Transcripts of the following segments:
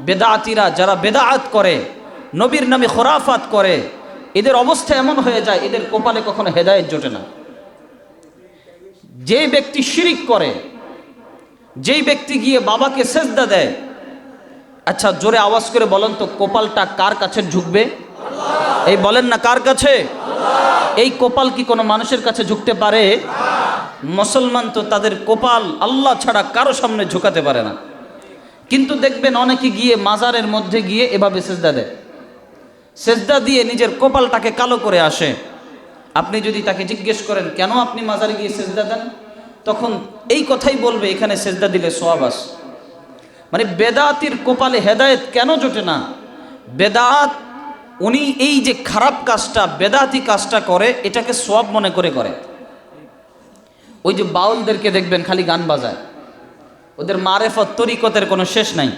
বেদাতিরা যারা বেদাআত করে, নবীর নামে খোরাফাত করে, এদের অবস্থা এমন হয়ে যায় এদের কপালে কখনো হেদায়েত জোটে না। যে ব্যক্তি শিরিক করে, যেই ব্যক্তি গিয়ে বাবাকে সেজদা দেয়, আচ্ছা জোরে আওয়াজ করে বলেন তো কপালটা কার কাছে ঝুঁকবে? এই বলেন না কার কাছে? এই কপাল কি কোনো মানুষের কাছে ঝুঁকতে পারে? মুসলমান তো তাদের কপাল আল্লাহ ছাড়া কারো সামনে ঝুঁকাতে পারে না। কিন্তু দেখবেন অনেকে গিয়ে মাজারের মধ্যে গিয়ে এভাবে সেজদা দেয়, সেজদা দিয়ে নিজের কপালটাকে কালো করে আসে। আপনি যদি তাকে জিজ্ঞেস করেন কেন আপনি মাজারে গিয়ে সেজদা দেন, তখন এই কথাই বলবে এখানে সেজদা দিলে সওয়াব আছে। মানে বেদাতির কপালে হেদায়েত কেন জোটে না? বেদাত উনি এই যে খারাপ কাজটা, বেদাতি কাজটা করে, এটাকে সওয়াব মনে করে করে। ওই যে বাউলদেরকে দেখবেন খালি গান বাজায়, ওদের মারেফত তরিকতের কোনো শেষ নাই।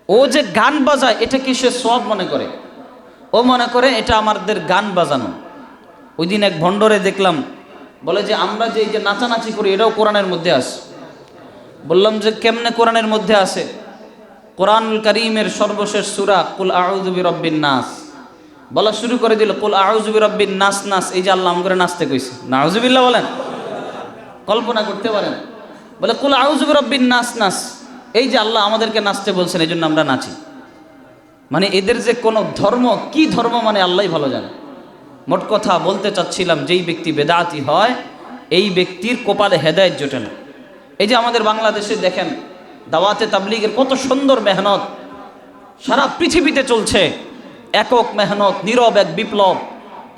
ও যে গান বাজায় এটাকে সে সওয়াব মনে করে, ও মনে করে এটা আমাদের গান বাজানো। ওই দিন এক ভণ্ডরে দেখলাম বলে যে আমরা যে এই যে নাচানাচি করি এটাও কোরআনের মধ্যে আছে। বললাম যে কেমনে কোরআনের মধ্যে আছে? কোরআনুল কারীমের সর্বশেষ সূরা কুল আউযু বিরাব্বিন নাস বলা শুরু করে দিল। কুল আউযু বিরাব্বিন নাস, নাস এই যে আল্লাহ আমগরে নাচতে কইছে, নাউযুবিল্লাহ বলেন। কল্পনা করতে পারেন? বলে কুল আউযু বিরাব্বিন নাস, নাস এই যে আল্লাহ আমাদেরকে নাচতে বলছেন এই জন্য আমরা নাচি। মানে এদের যে কোনো ধর্ম, কি ধর্ম মানে আল্লাহই ভালো জানে। মোট কথা বলতে চাচ্ছিলাম, যেই ব্যক্তি বেদাতি হয় এই ব্যক্তির কপালে হেদায়েত জোটে না। এই যে আমাদের বাংলাদেশে দেখেন দাওয়াতে তাবলীগের কত সুন্দর মেহনত সারা পৃথিবীতে চলছে, একক মেহনত, নীরব এক বিপ্লব।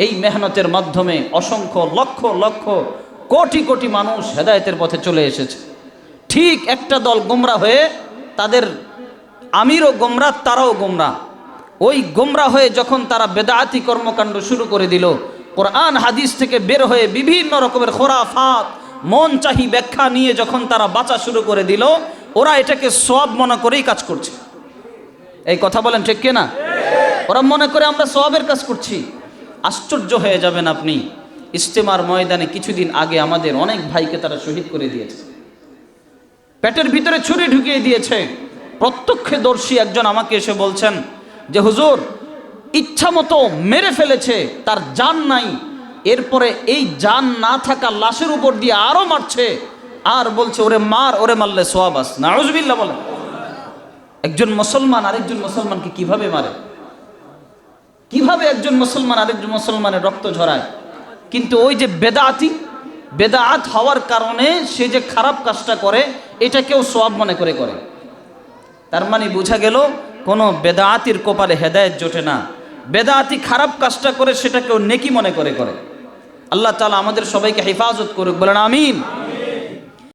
এই মেহনতের মাধ্যমে অসংখ্য লক্ষ লক্ষ কোটি কোটি মানুষ হেদায়েতের পথে চলে এসেছে। ঠিক একটা দল গোমরা হয়ে, তাদের আমিরও গোমরা, তারাও গোমরা। ওই গোমরা হয়ে যখন তারা বেদাতি কর্মকাণ্ড শুরু করে দিল, কোরআন হাদিস থেকে বের হয়ে বিভিন্ন রকমের খোরাফাত, মন চাহি ব্যাখ্যা নিয়ে যখন তারা বাঁচা শুরু করে দিল, ওরা এটাকে সওয়াব মনে করেই কাজ করছে। এই কথা বলেন ঠিক কিনা? ওরা মনে করে আমরা সওয়াবের কাজ করছি। আশ্চর্য হয়ে যাবেন আপনি, ইজতেমার ময়দানে কিছুদিন আগে আমাদের অনেক ভাইকে তারা শহীদ করে দিয়েছে, পেটের ভিতরে ছুরি ঢুকিয়ে দিয়েছে। প্রত্যক্ষদর্শী একজন আমাকে এসে বলছেন যে হুজুর ইচ্ছা মতো মেরে ফেলেছে, তার জান নাই, এরপরে এই জান না থাকা লাশের উপর দিয়ে আরো মারছে, আর বলছে ওরে মার, ওরে মারলে সওয়াব আছে। নাউযুবিল্লাহ বলেন। একজন মুসলমান আরেকজন মুসলমানকে কিভাবে মারে? কিভাবে একজন মুসলমান আরেকজন মুসলমানের রক্ত ঝরায়? কিন্তু ওই যে বেদাতি, বেদাত হওয়ার কারণে সে যে খারাপ কাজটা করে এটাকেও সওয়াব মনে করে করে। তার মানে বোঝা গেল কোনো বেদাতির কপালে হেদায়েত জোটে না। বেদাতি খারাপ কাজটা করে সেটাকেও নেকি মনে করে করে। আল্লাহ তাআলা আমাদের সবাইকে হেফাজত করুক, বলেন আমিন।